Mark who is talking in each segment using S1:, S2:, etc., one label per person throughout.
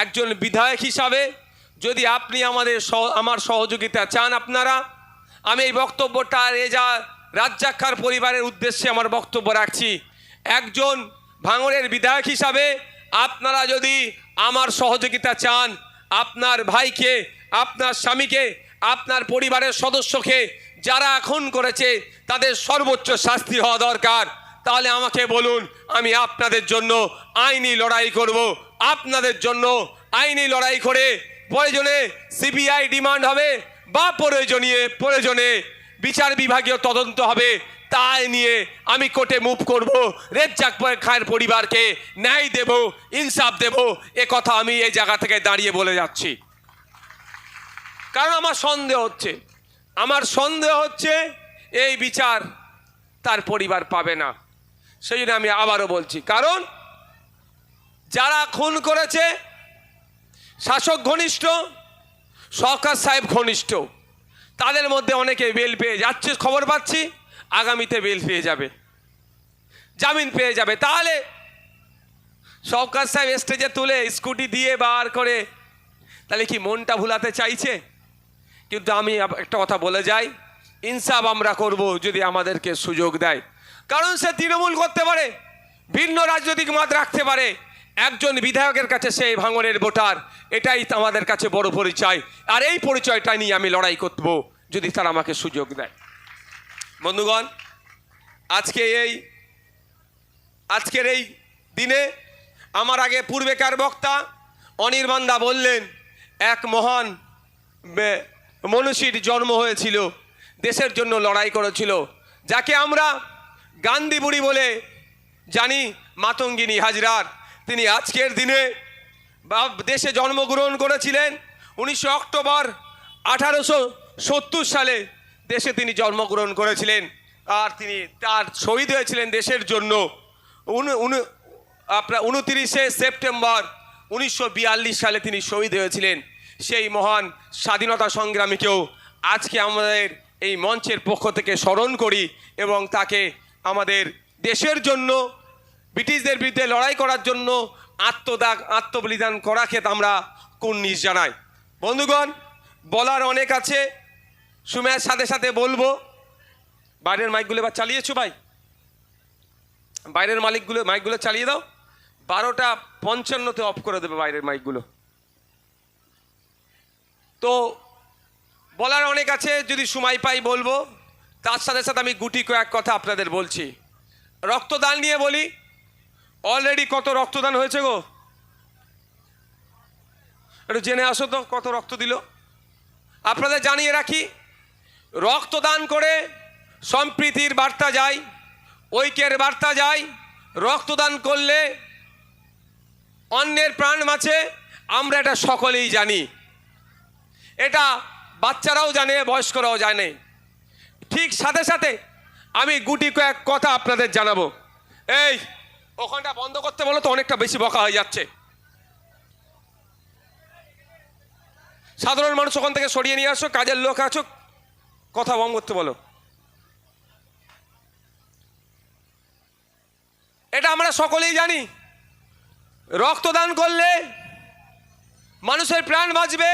S1: একজন বিধায়ক হিসাবে যদি আপনি আমার সহযোগিতা চান আপনারা, আমি এই বক্তব্যটা রেজা রাজ্জাক পরিবারের উদ্দেশ্যে আমার বক্তব্য রাখছি। একজন ভাঙড়ের বিধায়ক হিসাবে আপনারা যদি আমার সহযোগিতা চান, আপনার ভাইকে, আপনার স্বামীকে, আপনার পরিবারের সদস্যকে যারা খুন করেছে তাদের সর্বোচ্চ শাস্তি হওয়া দরকার, তাহলে আমাকে বলুন, আমি আপনাদের জন্য আইনি লড়াই করব। আপনাদের জন্য আইনি লড়াই করে প্রয়োজনে সিবিআই ডিমান্ড হবে বা প্রয়োজনে বিচার বিভাগীয় তদন্ত হবে, তাই নিয়ে আমি কোর্টে মুভ করব। রেজ্জাক খায়ের পরিবারকে ন্যায় দেব, ইনসাফ দেব, এ কথা আমি এই জায়গা থেকে দাঁড়িয়ে বলে যাচ্ছি। কারণ আমার সন্দেহ হচ্ছে এই বিচার তার পরিবার পাবে না। সেই জন্য আমি আবারও বলছি, কারণ যারা খুন করেছে শাসক ঘনিষ্ঠ, সরকার সাহেব ঘনিষ্ঠ, তাদের মধ্যে অনেকে বেল পেয়ে যাচ্ছে, খবর পাচ্ছি আগামীতে বেল পেয়ে যাবে, জামিন পেয়ে যাবে। তাহলে সরকার সাহেব স্টেজে তুলে স্কুটি দিয়ে বার করে তাহলে কি মনটা ভুলাতে চাইছে? কিন্তু আমি একটা কথা বলে যাই, ইনসাফ আমরা করব যদি আমাদেরকে সুযোগ দেয়। কারণ সে তৃণমূল করতে পারে, ভিন্ন রাজনৈতিক মত রাখতে পারে, একজন বিধায়কের কাছে সেই ভাঙড়ের ভোটার, এটাই আমাদের কাছে বড় পরিচয়। আর এই পরিচয়টা নিয়ে আমি লড়াই করব যদি তারা আমাকে সুযোগ দেয়। বন্ধুগণ, আজকের এই দিনে আমার আগে পূর্বেকার বক্তা অনির্বাণ দা বললেন, এক মহান মনীষীর জন্ম হয়েছিল, দেশের জন্য লড়াই করেছিল, যাকে আমরা গান্ধী বুড়ি বলে জানি, মাতঙ্গিনী হাজরার। তিনি আজকের দিনে দেশে জন্মগ্রহণ করেছিলেন 19 অক্টোবর 1870 সালে দেশে তিনি জন্মগ্রহণ করেছিলেন। আর তিনি তার শহীদ হয়েছিলেন দেশের জন্য 29 সেপ্টেম্বর 1942 সালে তিনি শহীদ হয়েছিলেন। সেই মহান স্বাধীনতা সংগ্রামীকেও আজকে আমাদের এই মঞ্চের পক্ষ থেকে স্মরণ করি এবং তাকে আমাদের দেশের জন্য ব্রিটিশদের বিরুদ্ধে লড়াই করার জন্য আত্মবলিদান করাকে আমরা কুর্নিশ জানাই। বন্ধুগণ, বলার অনেক আছে, সময়ের সাথে সাথে বলবো। বাইরের মাইকগুলো এবার চালিয়েছো ভাই, বাইরের মাইকগুলো চালিয়ে দাও, 12:55 অফ করে দেবে বাইরের মাইকগুলো। তো বলার অনেক আছে, যদি সময় পাই বলবো। তার সাথে সাথে আমি গুটি কয়েক কথা আপনাদের বলছি। রক্তদান নিয়ে বলি, অলরেডি কত রক্তদান হয়েছে গো, একটু জেনে আসো তো কত রক্ত দিল। আপনাদের জানিয়ে রাখি, রক্তদান করে সম্প্রীতির বার্তা যায়, ঐক্যের বার্তা যায়। রক্তদান করলে অন্যের প্রাণ বাঁচে, আমরা এটা সকলেই জানি, এটা বাচ্চারাও জানে, বয়স্করাও জানে। ঠিক সাথে সাথে আমি গুটি কয়েক কথা আপনাদের জানাবো। এই ওখানটা বন্ধ করতে বলো তো, অনেকটা বেশি বকা হয়ে যাচ্ছে। সাধারণ মানুষ ওখান থেকে সরিয়ে নিয়ে আসো, কাজের লোক আছো, কথা বন্ধ করতে বলো। এটা আমরা সকলেই জানি, রক্তদান করলে মানুষের প্রাণ বাঁচবে।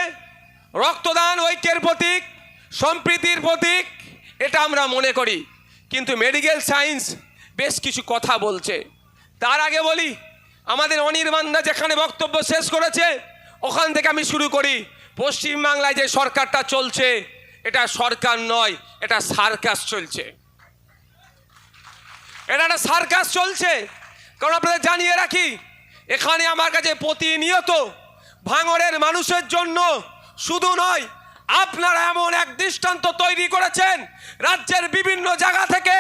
S1: রক্তদান ঐক্যের প্রতীক, সম্প্রীতির প্রতীক, এটা আমরা মনে করি। কিন্তু মেডিকেল সায়েন্স বেশ কিছু কথা বলছে। তার আগে বলি, আমাদের অনির্বাণ দা যেখানে বক্তব্য শেষ করেছে ওখান থেকে আমি শুরু করি। পশ্চিমবাংলায় যে সরকারটা চলছে, এটা সরকার নয়, এটা সার্কাস চলছে, এটা একটা সার্কাস চলছে। কারণ আপনাদের জানিয়ে রাখি, এখানে আমার কাছে প্রতিনিয়ত ভাঙড়ের মানুষের জন্য শুধু নয়, আপনারা এমন এক দৃষ্টান্ত তৈরি করেছেন, রাজ্যের বিভিন্ন জায়গা থেকে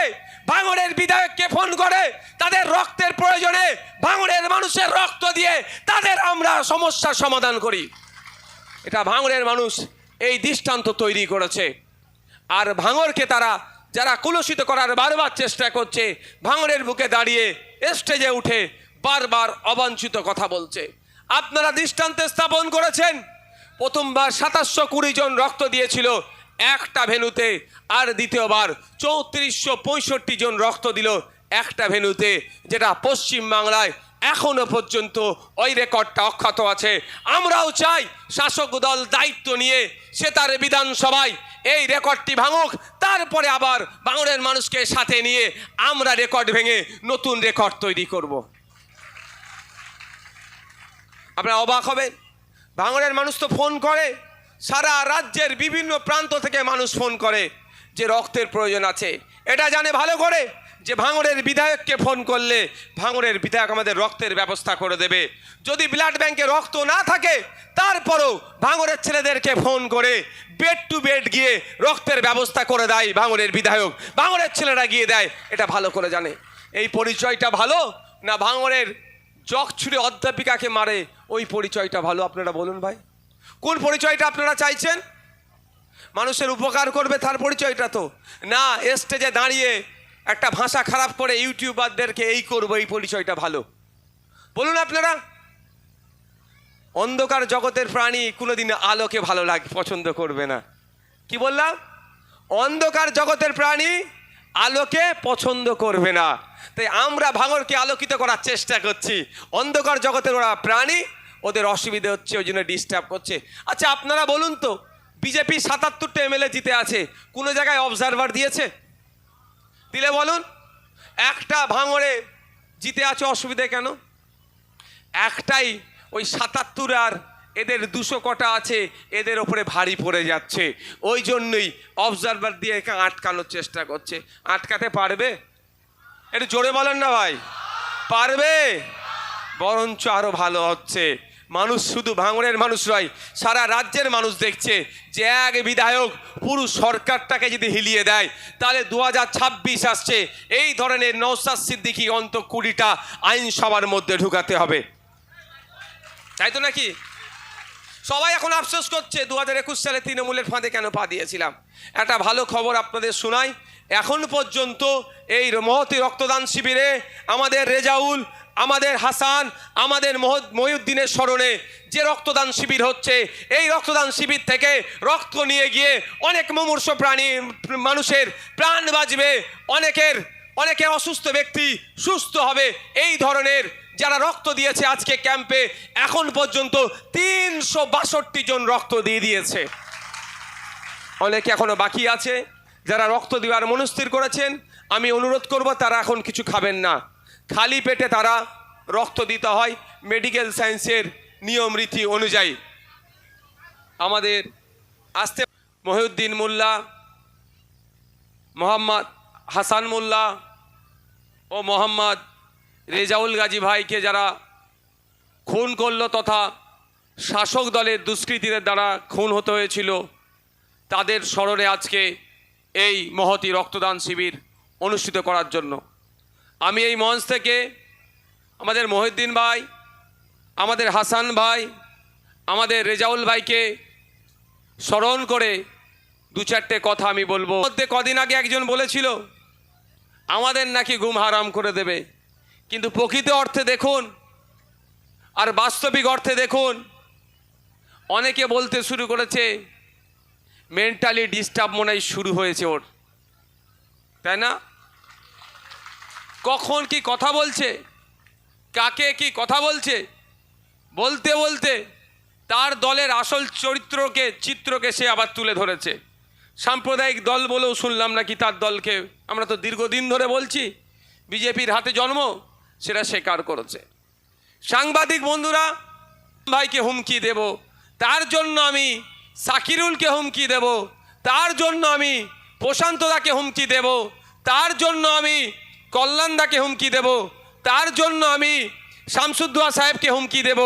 S1: ভাঙড়ের বিধায়ককে ফোন করে তাদের রক্তের প্রয়োজনে ভাঙড়ের মানুষের রক্ত দিয়ে তাদের আমরা সমস্যার সমাধান করি। এটা ভাঙড়ের মানুষ এই দৃষ্টান্ত তৈরি করেছে। আর ভাঙড়কে তারা যারা কুলুষিত করার বারবার চেষ্টা করছে, ভাঙড়ের বুকে দাঁড়িয়ে স্টেজে উঠে বারবার অবাঞ্ছিত কথা বলছে। আপনারা দৃষ্টান্ত স্থাপন করেছেন। প্রথমবার 2720 জন রক্ত দিয়েছিল একটা ভেন্যুতে, আর দ্বিতীয়বার 3465 জন রক্ত দিল একটা ভেন্যুতে, যেটা পশ্চিমবাংলায় এখনো পর্যন্ত ওই রেকর্ডটা অক্ষত আছে। আমরাও চাই শাসক দল দায়িত্ব নিয়ে সে তার বিধানসভায় এই রেকর্ডটি ভাঙুক, তারপরে আবার ভাঙড়ের মানুষকে সাথে নিয়ে আমরা রেকর্ড ভেঙে নতুন রেকর্ড তৈরি করব। আপনারা অবাক হবেন, ভাঙড়ের মানুষ তো ফোন করে, সারা রাজ্যের বিভিন্ন প্রান্ত থেকে মানুষ ফোন করে যে রক্তের প্রয়োজন আছে। এটা জানে ভালো করে যে ভাঙড়ের বিধায়ককে ফোন করলে ভাঙড়ের বিধায়ক আমাদের রক্তের ব্যবস্থা করে দেবে। যদি ব্লাড ব্যাংকে রক্ত না থাকে তারপরও ভাঙড়ের ছেলেদেরকে ফোন করে বেড টু বেড গিয়ে রক্তের ব্যবস্থা করে দেয় ভাঙড়ের বিধায়ক, ভাঙড়ের ছেলেরা গিয়ে দেয়। এটা ভালো করে জানে। এই পরিচয়টা ভালো না ভাঙড়ের জগ ছুঁড়ে অধ্যাপিকাকে মারে ওই পরিচয়টা ভালো? আপনারা বলুন ভাই, কোন পরিচয়টা আপনারা চাইছেন? মানুষের উপকার করবে তার পরিচয়টা তো না, স্টেজে দাঁড়িয়ে একটা ভাষা খারাপ করে ইউটিউবারদেরকে এই করবো, এই পরিচয়টা ভালো? বলুন আপনারা। অন্ধকার জগতের প্রাণী কোনোদিন আলোকে ভালো পছন্দ করবে না। কি বললাম? অন্ধকার জগতের প্রাণী আলোকে পছন্দ করবে না। তাই আমরা ভাঙড়কে আলোকিত করার চেষ্টা করছি। অন্ধকার জগতের ওরা প্রাণী, ওদের অসুবিধে হচ্ছে, ওই জন্য ডিস্টার্ব করছে। আচ্ছা আপনারা বলুন তো, বিজেপি ৭৭টা এমএলএ জিতে আছে, কোনো জায়গায় অবজারভার দিয়েছে? দিলে বলুন। একটা ভাঙড়ে জিতে আছে, অসুবিধে কেন? একটাই ওই ৭৭ আর এদের ২০০ কটা আছে, এদের ওপরে ভারী পড়ে যাচ্ছে, ওই জন্যই অবজারভার দিয়ে একে আটকানোর চেষ্টা করছে। আটকাতে পারবে? একটু জোরে বলেন না ভাই, পারবে? বরঞ্চ আরো ভালো হচ্ছে। মানুষ শুধু ভাঙড়ের মানুষ নয়, সারা রাজ্যের মানুষ দেখছে যে এক বিধায়ক পুরো সরকারটাকে যদি হিলিয়ে দেয় তাহলে 2026 আসছে, এই ধরনের নওশাদ সিদ্দিকী অন্ত 20টা আইনসভার মধ্যে ঢুকাতে হবে, তাই তো নাকি? সবাই এখন আফসোস করছে 2021 সালে তৃণমূলের ফাঁদে কেন পা দিয়েছিলাম। একটা ভালো খবর আপনাদের শোনাই, এখন পর্যন্ত এই মহতী রক্তদান শিবিরে আমাদের রেজাউল, আমাদের হাসান, আমাদের মহিউদ্দিনের স্মরণে যে রক্তদান শিবির হচ্ছে, এই রক্তদান শিবির থেকে রক্ত নিয়ে গিয়ে অনেক মুমূর্ষু মানুষের প্রাণ বাঁচবে, অনেকের অসুস্থ ব্যক্তি সুস্থ হবে। এই ধরনের যারা রক্ত দিয়েছে আজকে ক্যাম্পে, এখন পর্যন্ত ৩৬২ জন রক্ত দিয়ে দিয়েছে। অনেকে এখনো বাকি আছে যারা রক্ত দেওয়ার মনস্থির করেছেন। আমি অনুরোধ করব তারা এখন কিছু খাবেন না, খালি পেটে তারা রক্ত দিতে হয় মেডিকেল সায়েন্সের নিয়ম রীতি অনুযায়ী। আমাদের আসতে মহিউদ্দিন মোল্লা, মোহাম্মদ হাসান মোল্লা ও মোহাম্মদ রেজাউল গাজী ভাইকে যারা খুন করলো তথা শাসক দলের দুষ্কৃতীদের দ্বারা খুন হতে হয়েছিল, তাদের স্মরণে আজকে এই মহতী রক্তদান শিবির অনুষ্ঠিত করার জন্য আমি এই মঞ্চ থেকে আমাদের মহিউদ্দিন ভাই, আমাদের হাসান ভাই, আমাদের রেজাউল ভাইকে স্মরণ করে 2-4টে কথা আমি বলবো। মধ্যে কদিন আগে একজন বলেছিল আমাদের নাকি ঘুম হারাম করে দেবে, কিন্তু প্রকৃত অর্থে দেখুন আর বাস্তবিক অর্থে দেখুন, অনেকে বলতে শুরু করেছে মেন্টালি ডিস্টার্ব মনে হয় শুরু হয়েছে ওর, তাই না? কখন কি কথা বলছে, কাকে কি কথা বলছে, বলতে বলতে তার দলের আসল চিত্রকে সে আবার তুলে ধরেছে। সাম্প্রদায়িক দল বলেও শুনলাম নাকি তার দলকে, আমরা তো দীর্ঘদিন ধরে বলছি বিজেপির হাতে জন্ম, সেটা স্বীকার করেছে। সাংবাদিক বন্ধুরা, ভাইকে হুমকি দেব, তার জন্য আমি সাকিরুলকে হুমকি দেব, তার জন্য আমি প্রশান্তদাকে হুমকি দেব, তার জন্য আমি কল্যাণদাকে হুমকি দেব, তার জন্য আমি শামসুদ্দোহা সাহেবকে হুমকি দেব,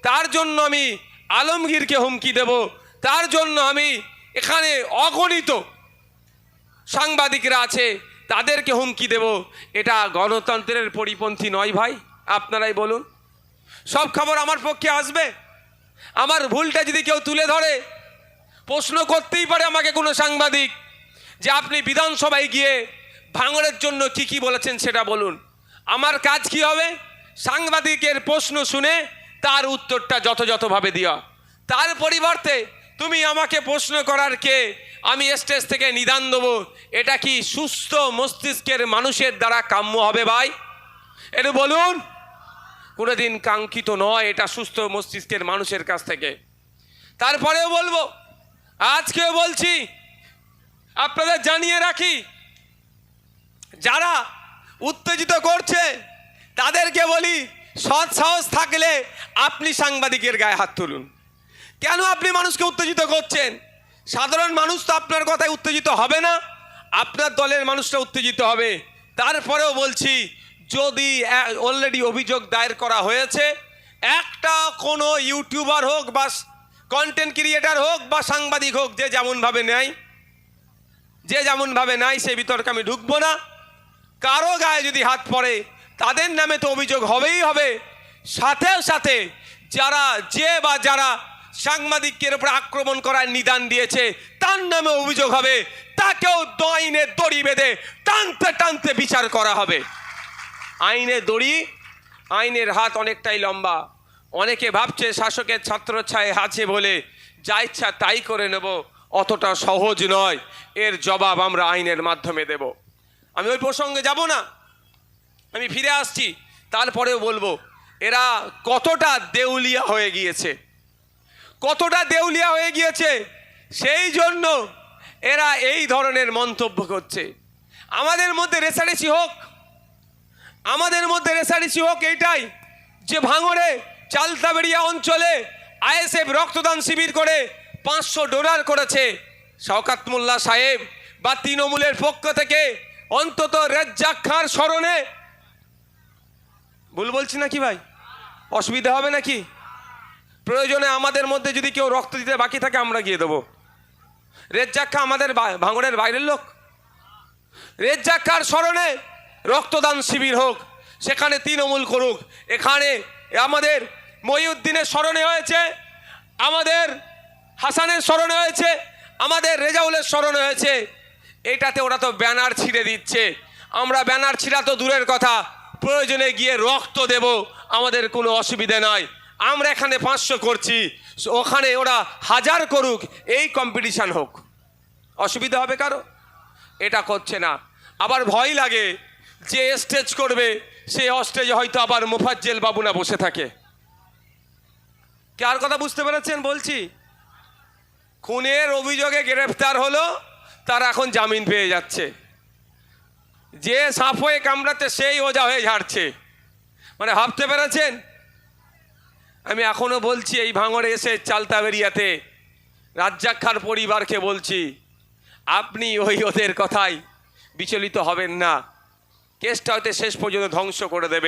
S1: তার জন্য আমি আলমগীরকে হুমকি দেব, তার জন্য আমি এখানে অগণিত সাংবাদিকরা আছে তাদেরকে হুমকি দেব। এটা গণতন্ত্রের পরিপন্থী নয় ভাই, আপনারাই বলুন। সব খবর আমার পক্ষে আসবে? আমার ভুলটা যদি কেউ তুলে ধরে, প্রশ্ন করতেই পারে আমাকে কোনো সাংবাদিক যে আপনি বিধানসভায় গিয়ে ভাঙড়ের জন্য কি কি বলেছেন সেটা বলুন। আমার কাজ কি হবে? সাংবাদিকের প্রশ্ন শুনে তার উত্তরটা যথাযথভাবে দেওয়া। তার পরিবর্তে তুমি আমাকে প্রশ্ন করার কে, আমি স্টেজ থেকে নিদান দেবো, এটা কি সুস্থ মস্তিষ্কের মানুষের দ্বারা কাম্য হবে ভাই? একটু বলুন। কোনোদিন কাঙ্ক্ষিত নয় এটা সুস্থ মস্তিষ্কের মানুষের কাছ থেকে। তারপরেও বলবো, আজকেও বলছি, আপনাদের জানিয়ে রাখি, যারা উত্তেজিত করছে তাদেরকে বলি, সৎ সাহস থাকলে আপনি সাংবাদিকের গায়ে হাত তুলুন। কেন আপনি মানুষকে উত্তেজিত করছেন? সাধারণ মানুষ তো আপনার কথায় উত্তেজিত হবে না, আপনার দলের মানুষরা উত্তেজিত হবে। তারপরেও বলছি, যদি অলরেডি অভিযোগ দায়ের করা হয়েছে, একটা কোনো ইউটিউবার হোক বা কন্টেন্ট ক্রিয়েটার হোক বা সাংবাদিক হোক, যে যেমনভাবে নেয় সে বিতর্কে আমি ঢুকবো না। কারো গায়ে যদি হাত পড়ে তাদের নামে তো অভিযোগ হবেই হবে, সাথে সাথে যারা সাংবাদিকের উপর আক্রমণ করার নিদান দিয়েছে তার নামে অভিযোগ হবে, তাকেও আইনের দড়ি বেঁধে টানতে টানতে বিচার করা হবে। আইনের হাত অনেকটাই লম্বা। অনেকে ভাবছে শাসকের ছত্রছায়ায় আছে বলে যা ইচ্ছা তাই করে নেব, অতটা সহজ নয়। এর জবাব আমরা আইনের মাধ্যমে দেব। আমি ওই প্রসঙ্গে যাব না, আমি ফিরে আসছি। তারপরেও বলবো, এরা কতটা দেউলিয়া হয়ে গিয়েছে, সেই জন্য এরা এই ধরনের মন্তব্য করছে। আমাদের মধ্যে রেষারেষি হোক এইটাই যে ভাঙড়ে চালতাবেড়িয়া অঞ্চলে আইএসএফ রক্তদান শিবির করে 500 ডোনার করেছে। শওকত মোল্লা সাহেব বা তৃণমূলের পক্ষ থেকে অন্তত রেজ্জাক খাঁর স্মরণে, ভুল বলছি নাকি ভাই? অসুবিধা হবে নাকি? প্রয়োজনে আমাদের মধ্যে যদি কেউ রক্ত দিতে বাকি থাকে আমরা গিয়ে দেবো। রেজ্জাক খাঁ আমাদের ভাঙড়ের বাইরের লোক। রেজ্জাক খাঁর স্মরণে রক্তদান শিবির হোক, সেখানে তৃণমূল করুক। এখানে আমাদের মহিউদ্দিনের স্মরণে হয়েছে, আমাদের হাসানের স্মরণে হয়েছে, আমাদের রেজাউলের স্মরণে হয়েছে। এটাতে ওরা তো ব্যানার ছিঁড়ে দিচ্ছে। আমরা ব্যানার ছিঁড়া তো দূরের কথা, প্রয়োজনে গিয়ে রক্ত দেব, আমাদের কোনো অসুবিধে নয়। আমরা এখানে 500 করছি, ওখানে ওরা 1000 করুক, এই কম্পিটিশান হোক, অসুবিধা হবে কারো? এটা করছে না। আবার ভয় লাগে যে স্টেজ করবে, সে স্টেজে হয়তো আবার মোফাজ্জেল বাবু না বসে থাকে। কার কথা বুঝতে পেরেছেন বলছি? খুনের অভিযোগে গ্রেফতার হলো, তারা এখন জামিন পেয়ে যাচ্ছে। যে সাপ হয়ে কামড়াতে সেই ওজা হয়ে ঝাড়ছে, মানে ভাবতে পেরেছেন? আমি এখনো বলছি, এই ভাঙড়ে এসে চালতাবেড়িয়াতে রাজ্জাক খাঁর পরিবারকে বলছি, আপনি ওদের কথায় বিচলিত হবেন না। কেসটা হয়তো শেষ পর্যন্ত ধ্বংস করে দেবে।